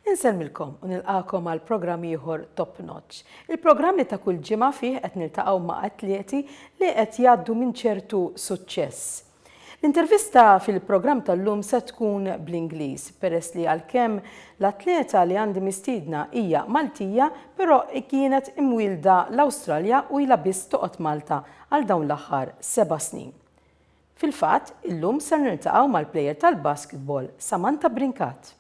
Inselmilkom u nilqakom għal programm ieħor Top Notch. Il-programm li ta' kull ġimgħa fih qed niltaqgħu ma' atleti li qed jgħaddu minn ċertu suċċess. L-intervista fil-programm tal-lum se tkun bl-Ingliż, peress li għalkemm l-atleta li għandi mistiedna hija Maltija, però kienet imwielda l-Awstralja u ilha biss toqgħod Malta għal dawn l-aħħar 7 snin. Fil-fatt, illum se niltaqgħu mal-plejer tal-basketball Samantha Brincat.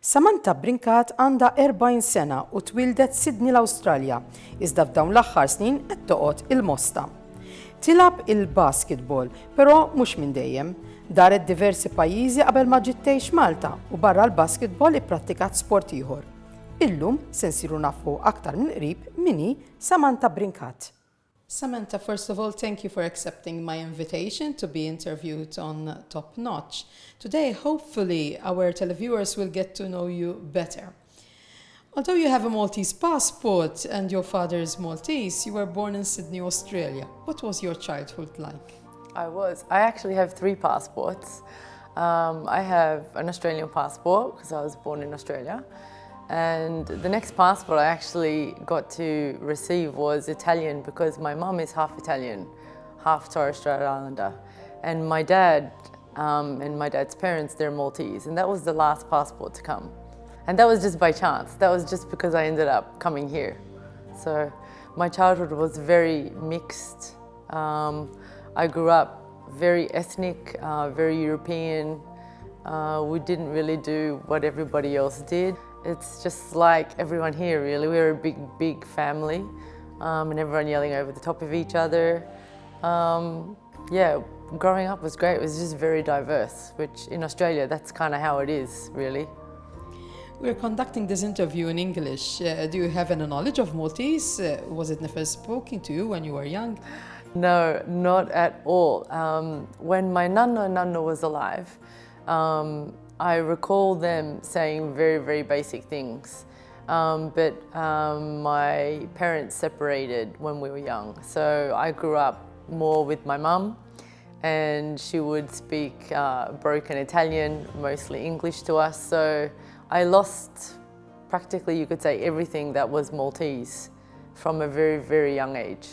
Samantha Brincat għandha 40 sena u twildet Sydney l-Awstralja, iżda f'dawn l-aħħar snin qed toqgħod il-Mosta. Tilab il-basketball, però mhux minn dejjem. Daret diversi pajjiżi qabel ma ġiet tgħix Malta u barra l-basketball ipprattikat sport ieħor. Illum se nsiru nafu aktar minn qrib min hi Samantha Brincat. Samantha, first of all, thank you for accepting my invitation to be interviewed on Top Notch. Today, hopefully, our televiewers will get to know you better. Although you have a Maltese passport and your father is Maltese, you were born in Sydney, Australia. What was your childhood like? I actually have 3 passports. I have an Australian passport because I was born in Australia. And the next passport I actually got to receive was Italian because my mum is half Italian, half Torres Strait Islander. And my dad and my dad's parents, they're Maltese. And that was the last passport to come. And that was just by chance. That was just because I ended up coming here. So my childhood was very mixed. I grew up very ethnic, very European. We didn't really do what everybody else did. It's just like everyone here, really. We're a big family, and everyone yelling over the top of each other. Yeah, growing up was great. It was just very diverse, which in Australia, that's kind of how it is, really. We're conducting this interview in English. Do you have any knowledge of Maltese? Was it never spoken to you when you were young? No, not at all. When my nana was alive, I recall them saying very basic things. But my parents separated when we were young. So I grew up more with my mum, and she would speak broken Italian, mostly English to us. So I lost practically, you could say, everything that was Maltese from a very young age.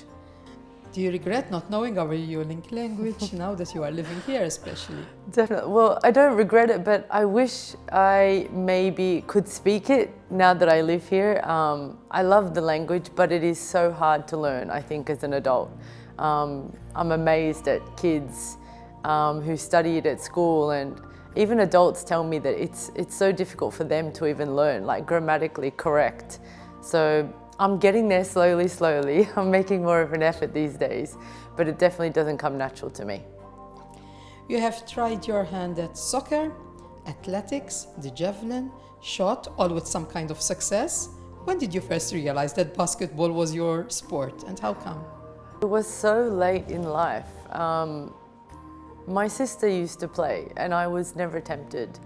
Do you regret not knowing our unique language now that you are living here, especially? Definitely. Well, I don't regret it, but I wish I maybe could speak it now that I live here. I love the language, but it is so hard to learn, I think, as an adult. I'm amazed at kids who study it at school, and even adults tell me that it's so difficult for them to even learn, like grammatically correct. So I'm getting there slowly. I'm making more of an effort these days, but it definitely doesn't come natural to me. You have tried your hand at soccer, athletics, the javelin, shot, all with some kind of success. When did you first realize that basketball was your sport, and how come? It was so late in life. My sister used to play, and I was never tempted.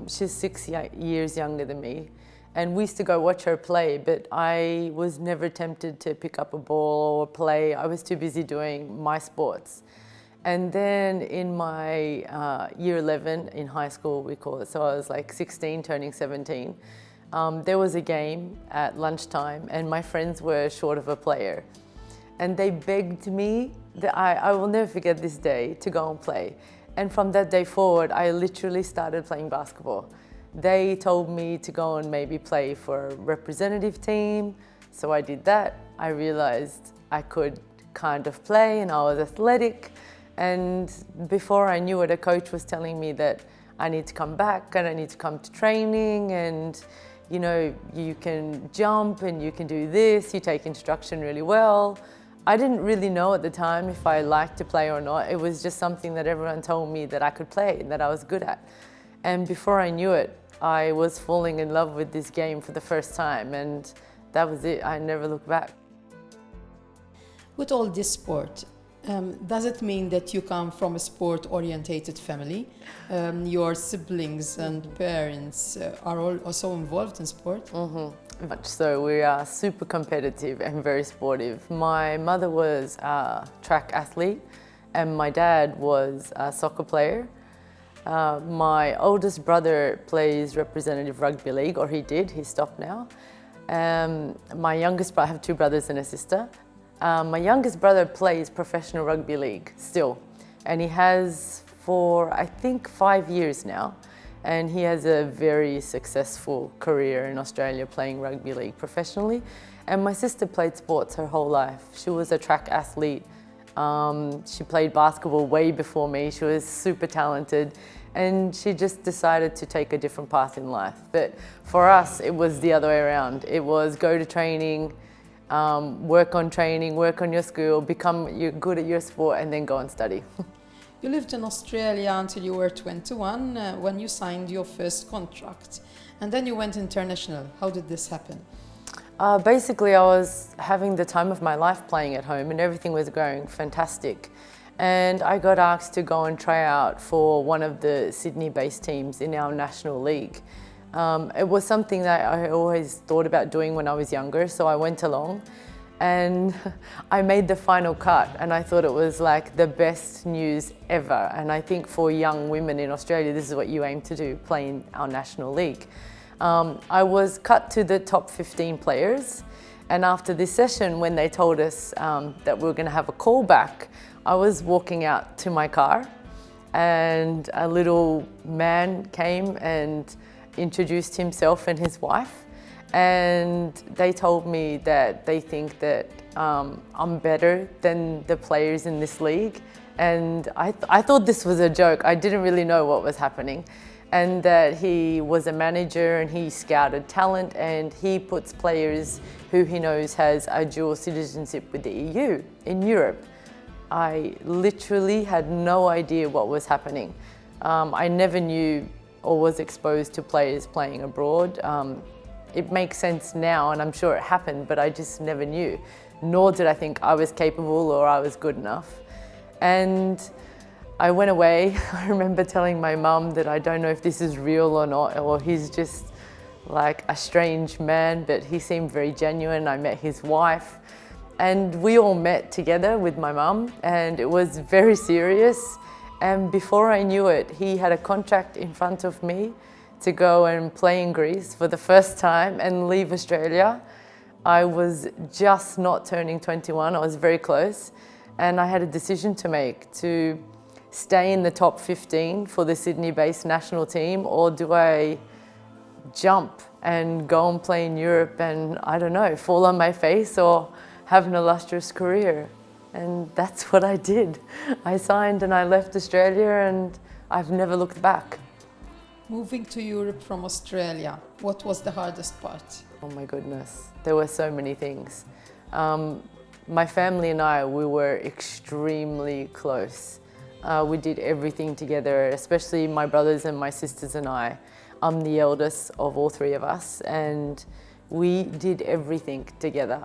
She's 6 years younger than me. And we used to go watch her play, but I was never tempted to pick up a ball or play. I was too busy doing my sports. And then in my year 11 in high school, we call it, so I was like 16, turning 17, there was a game at lunchtime, and my friends were short of a player. And they begged me, that I will never forget this day, to go and play. And from that day forward, I literally started playing basketball. They told me to go and maybe play for a representative team, so I did that. I realized I could kind of play, and I was athletic. And before I knew it, a coach was telling me that I need to come back and I need to come to training, and you know, you can jump and you can do this, you take instruction really well. I didn't really know at the time if I liked to play or not. It was just something that everyone told me that I could play and that I was good at. And before I knew it, I was falling in love with this game for the first time, and that was it. I never looked back. With all this sport, Does it mean that you come from a sport-orientated family? Your siblings and parents are all also involved in sport? Much so. We are super competitive and very sportive. My mother was a track athlete and my dad was a soccer player. My oldest brother plays representative rugby league, or he did, he stopped now. My youngest brother, I have two brothers and a sister. My youngest brother plays professional rugby league still, and he has for I think 5 years now, and he has a very successful career in Australia playing rugby league professionally. And my sister played sports her whole life. She was a track athlete. She played basketball way before me. She was super talented, and she just decided to take a different path in life. But for us, it was the other way around. It was go to training, work on training, work on your school, become good at your sport, and then go and study. You lived in Australia until you were 21 when you signed your first contract, and then you went international. How did this happen? Basically, I was having the time of my life playing at home and everything was going fantastic. And I got asked to go and try out for one of the Sydney-based teams in our national league. It was something that I always thought about doing when I was younger, so I went along and I made the final cut, and I thought it was like the best news ever. And I think for young women in Australia, this is what you aim to do, play in our national league. I was cut to the top 15 players, and after this session, when they told us that we were going to have a call back, I was walking out to my car and a little man came and introduced himself and his wife, and they told me that they think that I'm better than the players in this league, and I thought this was a joke. I didn't really know what was happening, and that he was a manager and he scouted talent and he puts players who he knows has a dual citizenship with the EU in Europe. I literally had no idea what was happening. I never knew or was exposed to players playing abroad. It makes sense now, and I'm sure it happened, but I just never knew. Nor did I think I was capable or I was good enough. And I went away. I remember telling my mum that I don't know if this is real or not, or he's just like a strange man, but he seemed very genuine. I met his wife, and we all met together with my mum, and it was very serious. And before I knew it, he had a contract in front of me to go and play in Greece for the first time and leave Australia. I was just not turning 21, I was very close, and I had a decision to make to stay in the top 15 for the Sydney-based national team, or do I jump and go and play in Europe and, I don't know, fall on my face or have an illustrious career. And that's what I did. I signed and I left Australia, and I've never looked back. Moving to Europe from Australia, what was the hardest part? Oh my goodness, there were so many things. My family and I, we were extremely close. We did everything together, especially my brothers and my sisters and I. I'm the eldest of all three of us, and we did everything together.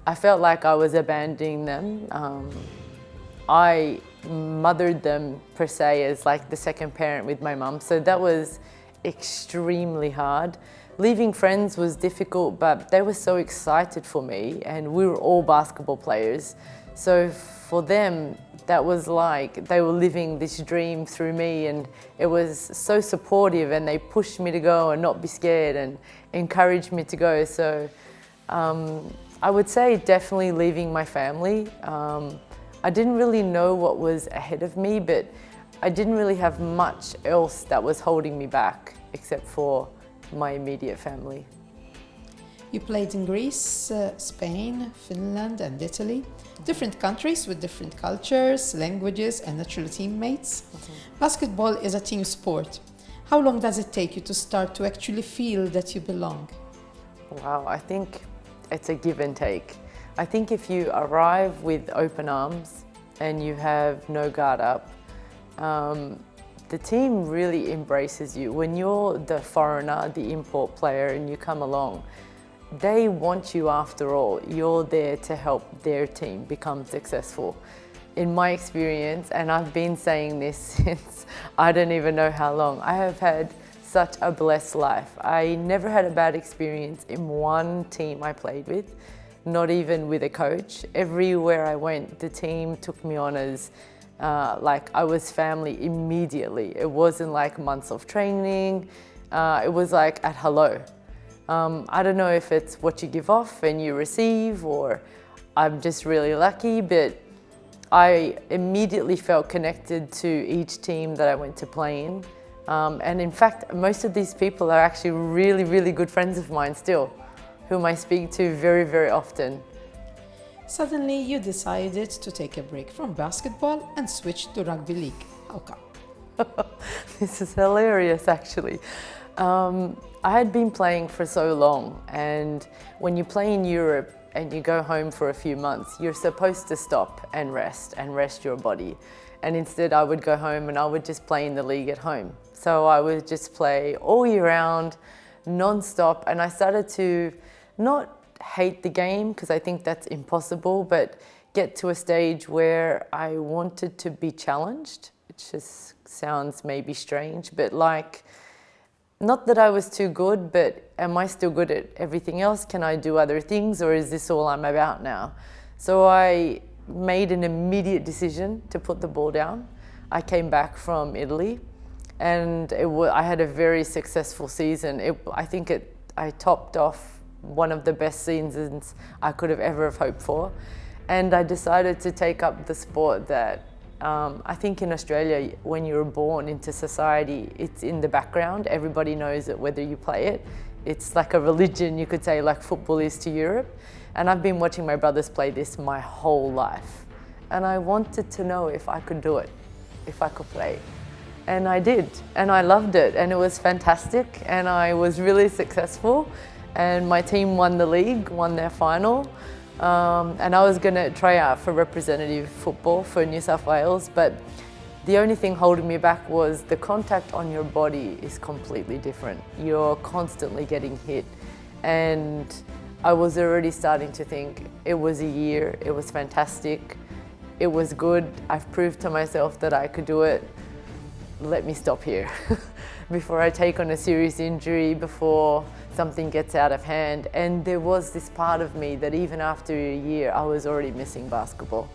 I felt like I was abandoning them. I mothered them per se as like the second parent with my mum, so that was extremely hard. Leaving friends was difficult, but they were so excited for me, and we were all basketball players. So for them, that was like they were living this dream through me, and it was so supportive, and they pushed me to go and not be scared and encouraged me to go. So I would say definitely leaving my family. I didn't really know what was ahead of me, but I didn't really have much else that was holding me back except for my immediate family. You played in Greece, Spain, Finland and Italy. Different countries with different cultures, languages and natural teammates. Basketball is a team sport. How long does it take you to start to actually feel that you belong? Wow, I think it's a give and take. I think if you arrive with open arms and you have no guard up, the team really embraces you. When you're the foreigner, the import player, and you come along, they want you after all. You're there to help their team become successful. In my experience, and I've been saying this since I don't even know how long, I have had such a blessed life. I never had a bad experience in one team I played with, not even with a coach. Everywhere I went, the team took me on as like I was family immediately. It wasn't like months of training. It was like at hello. I don't know if it's what you give off and you receive, or I'm just really lucky, but I immediately felt connected to each team that I went to play in. And in fact, most of these people are actually really, really good friends of mine still, whom I speak to very, very often. Suddenly, you decided to take a break from basketball and switch to rugby league. How come? This is hilarious, actually. I had been playing for so long, and when you play in Europe and you go home for a few months, you're supposed to stop and rest your body. And instead I would go home and I would just play in the league at home. So I would just play all year round, non-stop, and I started to not hate the game, because I think that's impossible, but get to a stage where I wanted to be challenged. It just sounds maybe strange, but like, not that I was too good, but am I still good at everything else? Can I do other things, or is this all I'm about now? So I made an immediate decision to put the ball down. I came back from Italy, and I had a very successful season. I topped off one of the best seasons I could have ever hoped for. And I decided to take up the sport that I think in Australia, when you're born into society, it's in the background. Everybody knows it whether you play it. It's like a religion, you could say, like football is to Europe. And I've been watching my brothers play this my whole life. And I wanted to know if I could do it, if I could play. And I did, and I loved it, and it was fantastic, and I was really successful. And my team won the league, won their final. And I was going to try out for representative football for New South Wales, but the only thing holding me back was the contact on your body is completely different. You're constantly getting hit. And I was already starting to think it was a year, it was fantastic, it was good, I've proved to myself that I could do it. Let me stop here before I take on a serious injury, before something gets out of hand. And there was this part of me that even after a year, I was already missing basketball.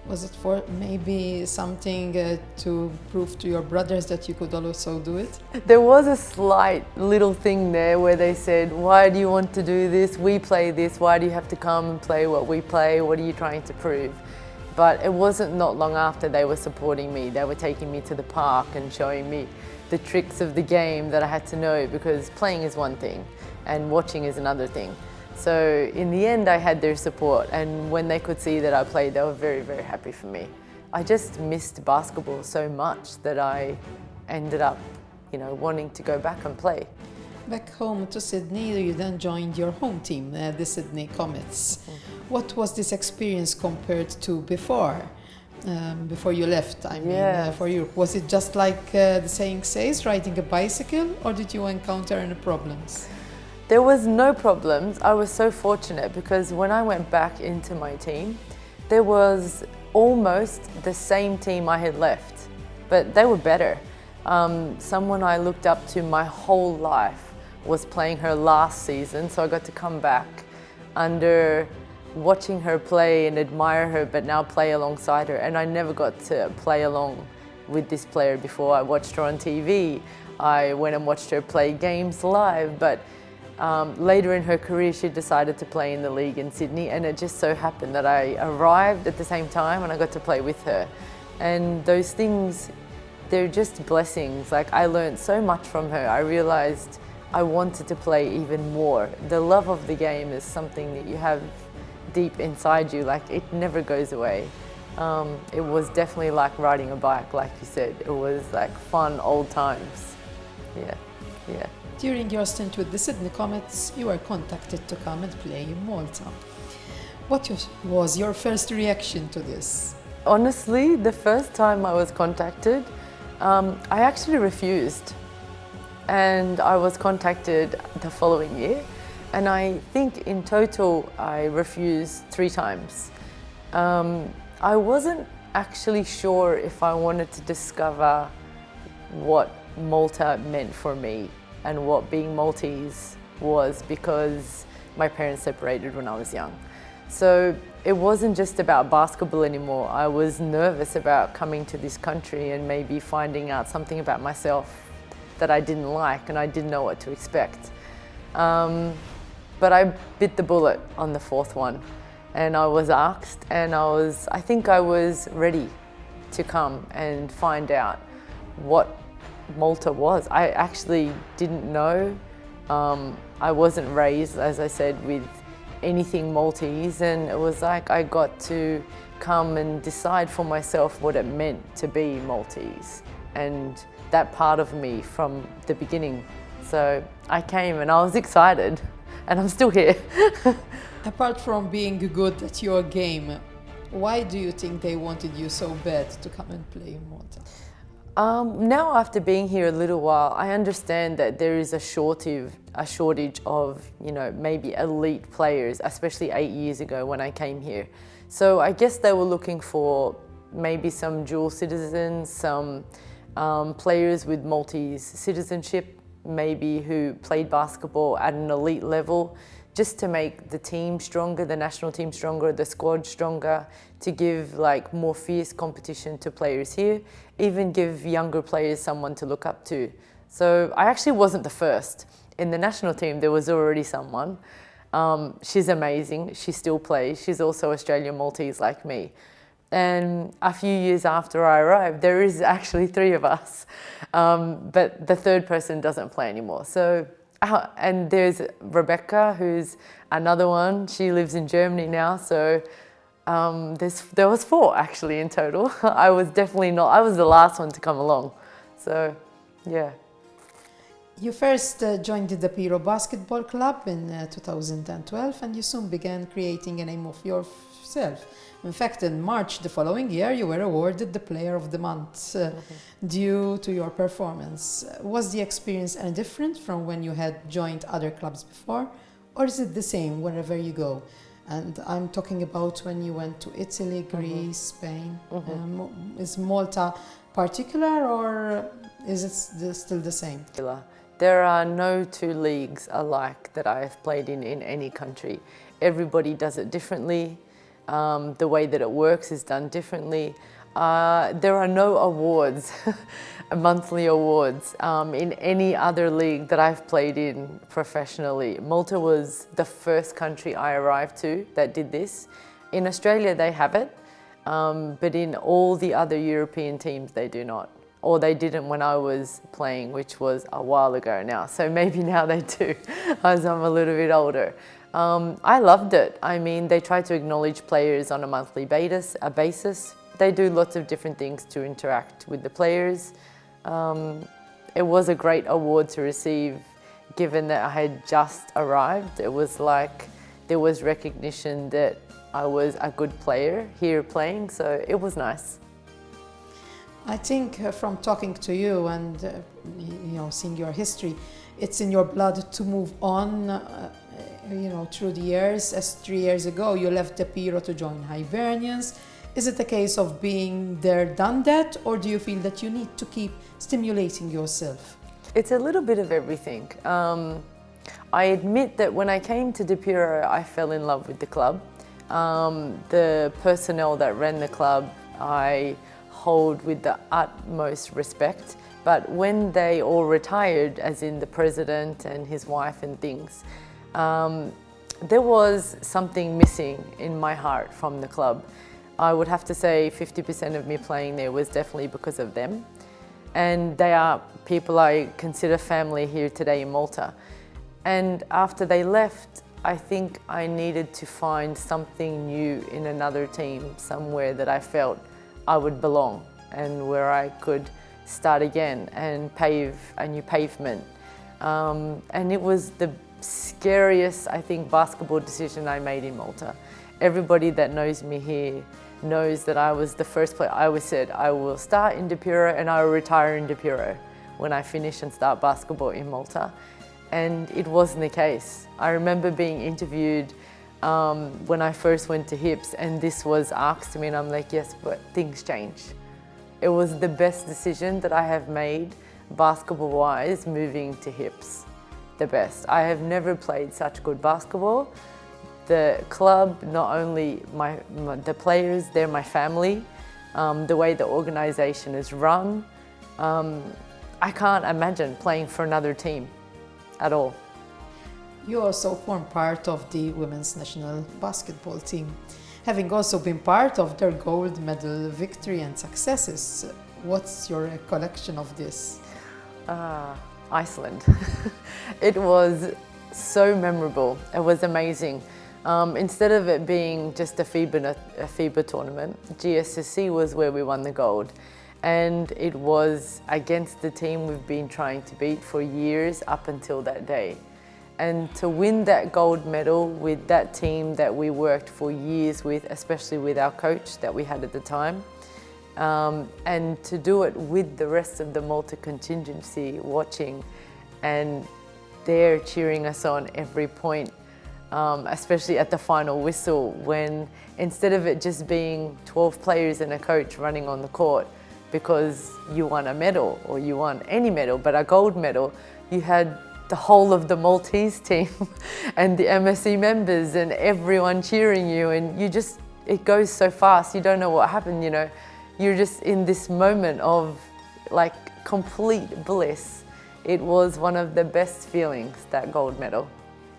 Was it for maybe something to prove to your brothers that you could also do it? There was a slight little thing there where they said, why do you want to do this? We play this. Why do you have to come and play what we play? What are you trying to prove? But it wasn't not long after they were supporting me. They were taking me to the park and showing me the tricks of the game that I had to know, because playing is one thing and watching is another thing. So in the end, I had their support, and when they could see that I played, they were very, very happy for me. I just missed basketball so much that I ended up, wanting to go back and play. Back home to Sydney, you then joined your home team, the Sydney Comets. What was this experience compared to before you left, for Europe? Was it just like the saying says, riding a bicycle, or did you encounter any problems? There was no problems. I was so fortunate because when I went back into my team, there was almost the same team I had left, but they were better. Someone I looked up to my whole life was playing her last season, so I got to come back under watching her play and admire her, but now play alongside her. And I never got to play along with this player before. I watched her on TV. I went and watched her play games live, but later in her career, she decided to play in the league in Sydney, and it just so happened that I arrived at the same time and I got to play with her. And those things, they're just blessings. Like, I learned so much from her. I realized I wanted to play even more. The love of the game is something that you have deep inside you, like it never goes away. It was definitely like riding a bike, like you said. It was like fun old times. Yeah. During your stint with the Sydney Comets, you were contacted to come and play in Malta. What was your first reaction to this? Honestly, the first time I was contacted, I actually refused. And I was contacted the following year, And I think in total I refused 3 times. I wasn't actually sure if I wanted to discover what Malta meant for me and what being Maltese was, because my parents separated when I was young. So it wasn't just about basketball anymore. I was nervous about coming to this country and maybe finding out something about myself that I didn't like, and I didn't know what to expect. But I bit the bullet on the 4th one, and I was asked, and I think I was ready to come and find out what Malta was. I actually didn't know. I wasn't raised, as I said, with anything Maltese, and it was like I got to come and decide for myself what it meant to be Maltese, and that part of me from the beginning. So I came and I was excited, and I'm still here. Apart from being good at your game, why do you think they wanted you so bad to come and play in Malta? Now, after being here a little while, I understand that there is a shortage of, maybe elite players, especially 8 years ago when I came here. So I guess they were looking for maybe some dual citizens, some players with Maltese citizenship, maybe who played basketball at an elite level, just to make the team stronger, the national team stronger, the squad stronger, to give more fierce competition to players here, even give younger players someone to look up to. So I actually wasn't the first. In the national team, there was already someone. She's amazing, she still plays. She's also Australian Maltese like me. And a few years after I arrived, there is actually 3 of us, but the 3rd person doesn't play anymore. So, and there's Rebecca, who's another one. She lives in Germany now, so there was 4 actually in total. I was the last one to come along. So, yeah. You first joined the Piro Basketball Club in 2012, and you soon began creating a name of yourself. In fact, in March the following year, you were awarded the Player of the Month due to your performance. Was the experience any different from when you had joined other clubs before, or is it the same wherever you go? And I'm talking about when you went to Italy, Greece, Spain. Is Malta particular, or is it still the same? There are no 2 leagues alike that I have played in any country. Everybody does it differently. The way that it works is done differently. There are no awards, monthly awards, in any other league that I've played in professionally. Malta was the first country I arrived to that did this. In Australia they have it, but in all the other European teams they do not. Or they didn't when I was playing, which was a while ago now. So maybe now they do, as I'm a little bit older. I loved it. I mean, they try to acknowledge players on a monthly basis. They do lots of different things to interact with the players. It was a great award to receive, given that I had just arrived. It was like there was recognition that I was a good player here playing, so it was nice. I think from talking to you and seeing your history, it's in your blood to move on. Through the years, as 3 years ago, you left the Piro to join Hibernians. Is it a case of being there, done that, or do you feel that you need to keep stimulating yourself? It's a little bit of everything. I admit that when I came to the Piro, I fell in love with the club. The personnel that ran the club, I hold with the utmost respect. But when they all retired, as in the president and his wife and things, there was something missing in my heart from the club. I would have to say 50% of me playing there was definitely because of them. And they are people I consider family here today in Malta. And after they left, I think I needed to find something new in another team, somewhere that I felt I would belong and where I could start again and pave a new pavement. And it was the scariest, I think, basketball decision I made in Malta. Everybody that knows me here knows that I was the first player. I always said I will start in the Piro and I will retire in the Piro when I finish and start basketball in Malta. and it wasn't the case. I remember being interviewed when I first went to hips, and this was asked to me, and I'm like, yes, but things change. It was the best decision that I have made basketball-wise, moving to hips. The best. I have never played such good basketball. The club, not only the players, they're my family. The way the organisation is run, I can't imagine playing for another team at all. You also form part of the women's national basketball team. Having also been part of their gold medal victory and successes, what's your recollection of this? Iceland. It was so memorable. It was amazing. Instead of it being just a FIBA tournament, GSSC was where we won the gold. And it was against the team we've been trying to beat for years up until that day. And to win that gold medal with that team that we worked for years with, especially with our coach that we had at the time, and to do it with the rest of the Malta contingency watching, and they're cheering us on every point, especially at the final whistle, when instead of it just being 12 players and a coach running on the court because you won a medal, or you won any medal but a gold medal, you had the whole of the Maltese team and the MSC members and everyone cheering you, and you just, it goes so fast, you don't know what happened, you know. You're just in this moment of like complete bliss. It was one of the best feelings, that gold medal.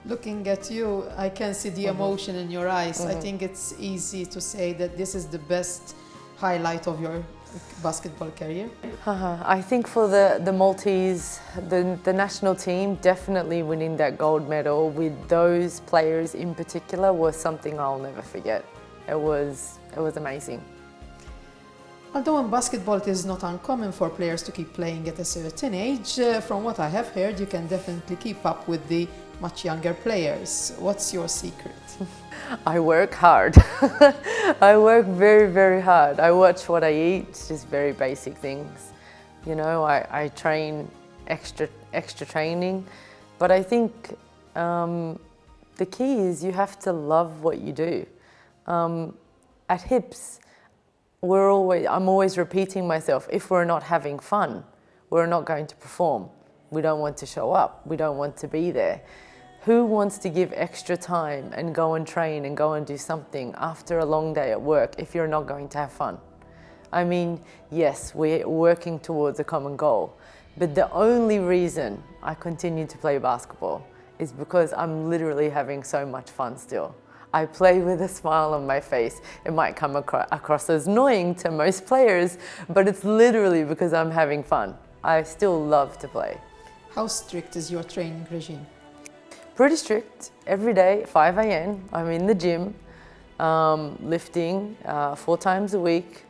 Looking at you, I can see the emotion in your eyes. I think it's easy to say that this is the best highlight of your basketball career. I think for the Maltese, the national team, definitely winning that gold medal with those players in particular was something I'll never forget. It was amazing. Although in basketball it is not uncommon for players to keep playing at a certain age, from what I have heard, you can definitely keep up with the much younger players. What's your secret? I work hard. I work very, very hard. I watch what I eat, just very basic things. You know, I train extra training, but I think the key is you have to love what you do. At hips, I'm always repeating myself, if we're not having fun, we're not going to perform. We don't want to show up. We don't want to be there. Who wants to give extra time and go and train and go and do something after a long day at work if you're not going to have fun? I mean, yes, we're working towards a common goal, but the only reason I continue to play basketball is because I'm literally having so much fun still. I play with a smile on my face. It might come across as annoying to most players, but it's literally because I'm having fun. I still love to play. How strict is your training regime? Pretty strict. Every day, 5 a.m., I'm in the gym, lifting 4 times a week.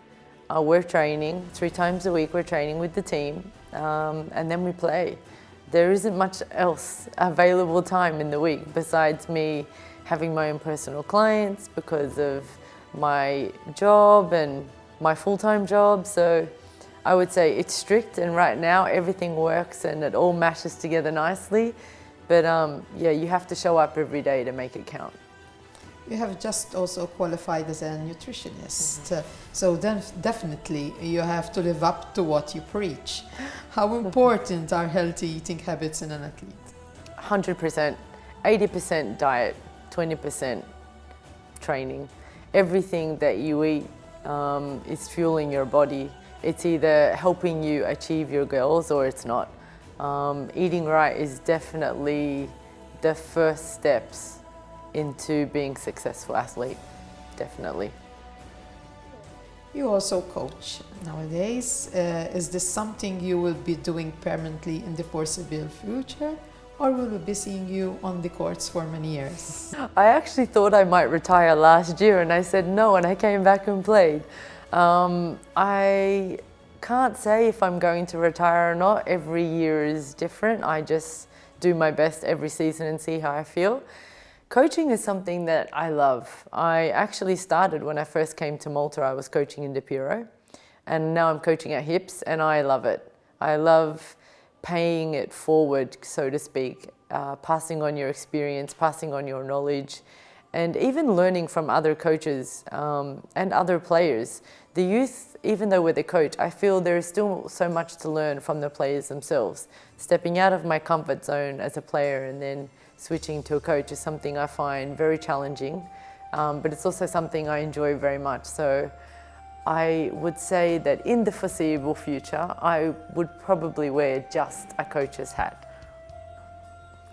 We're training 3 times a week. We're training with the team, and then we play. There isn't much else available time in the week besides me having my own personal clients because of my job and my full-time job. So I would say it's strict, and right now everything works and it all mashes together nicely. But yeah, you have to show up every day to make it count. You have just also qualified as a nutritionist, so then definitely you have to live up to what you preach. How important are healthy eating habits in an athlete? 100%, 80% diet, 20% training. Everything that you eat is fueling your body. It's either helping you achieve your goals or it's not. Eating right is definitely the first steps into being a successful athlete, definitely. You also coach nowadays. Is this something you will be doing permanently in the foreseeable future, or will we be seeing you on the courts for many years? I actually thought I might retire last year, and I said no, and I came back and played. I can't say if I'm going to retire or not. Every year is different. I just do my best every season and see how I feel. Coaching is something that I love. I actually started when I first came to Malta. I was coaching in De Piro, and now I'm coaching at hips, and I love it. I love paying it forward, so to speak, passing on your experience, passing on your knowledge, and even learning from other coaches and other players. The youth, even though we're the coach, I feel there is still so much to learn from the players themselves. Stepping out of my comfort zone as a player and then switching to a coach is something I find very challenging, but it's also something I enjoy very much. So I would say that in the foreseeable future, I would probably wear just a coach's hat.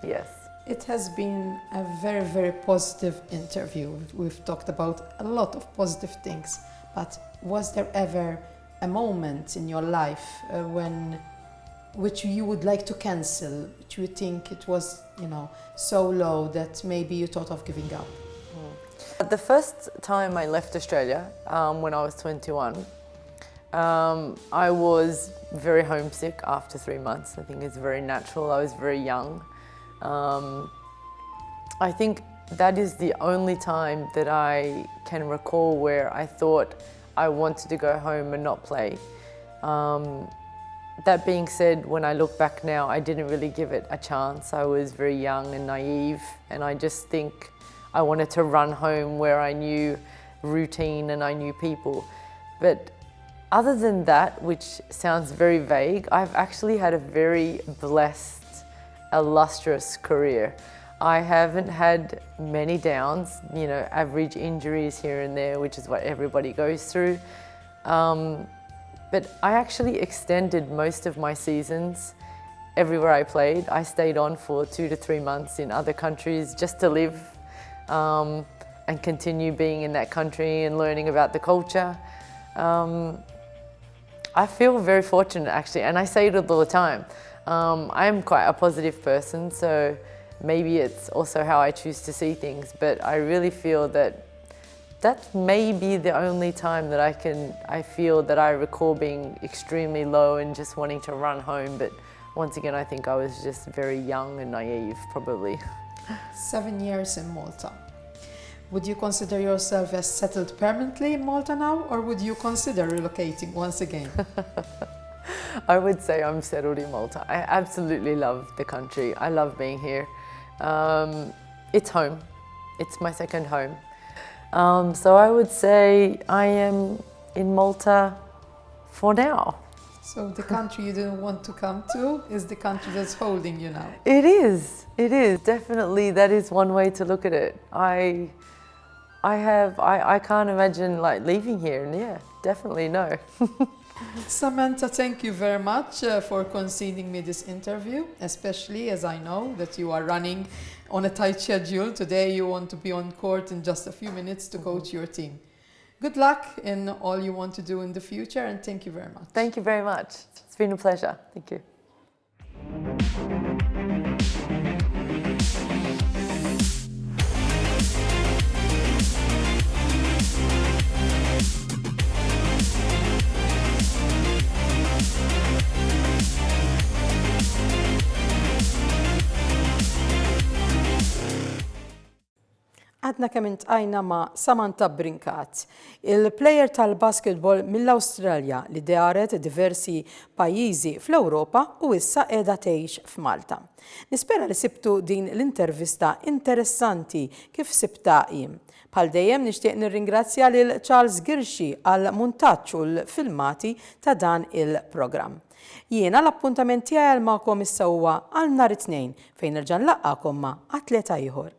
Yes. It has been a very, very positive interview. We've talked about a lot of positive things, but was there ever a moment in your life which you would like to cancel, which you think it was, so low that maybe you thought of giving up? The first time I left Australia, when I was 21, I was very homesick after 3 months. I think it's very natural. I was very young. I think that is the only time that I can recall where I thought I wanted to go home and not play. That being said, when I look back now, I didn't really give it a chance. I was very young and naive, and I just think I wanted to run home where I knew routine and I knew people. But other than that, which sounds very vague, I've actually had a very blessed, illustrious career. I haven't had many downs, average injuries here and there, which is what everybody goes through. But I actually extended most of my seasons everywhere I played. I stayed on for 2 to 3 months in other countries just to live and continue being in that country and learning about the culture. I feel very fortunate actually, and I say it all the time. I am quite a positive person, so maybe it's also how I choose to see things, but I really feel that may be the only time that I feel that I recall being extremely low and just wanting to run home. But once again, I think I was just very young and naive, probably. 7 years in Malta. Would you consider yourself as settled permanently in Malta now, or would you consider relocating once again? I would say I'm settled in Malta. I absolutely love the country. I love being here. It's home. It's my second home. So I would say I am in Malta for now. So the country you didn't want to come to is the country that's holding you now. It is. Definitely, that is one way to look at it. I can't imagine leaving here, and yeah, definitely no. Samantha, thank you very much for conceding me this interview, especially as I know that you are running on a tight schedule. Today you want to be on court in just a few minutes to coach your team. Good luck in all you want to do in the future, and thank you very much. Thank you very much. It's been a pleasure. Thank you. Għadna kemm intqajna ma' Samantha Brincat, il-plejer tal-basketball mill-Awstralja li daret diversi pajjiżi fl-Ewropa u issa qiegħda tgħix f'Malta. Nispera li sibtu din l-intervista interessanti kif sibta jien. Bħal dejjem nixtieq nirringrazzja lil Charles Girxi għal muntaġġ u l-filmati ta' dan il-programm. Jiena l-appuntament tiegħi magħkom issa huwa għal nhar it-tnejn fejn nerġa' nlaqgħakom ma' atleta ieħor.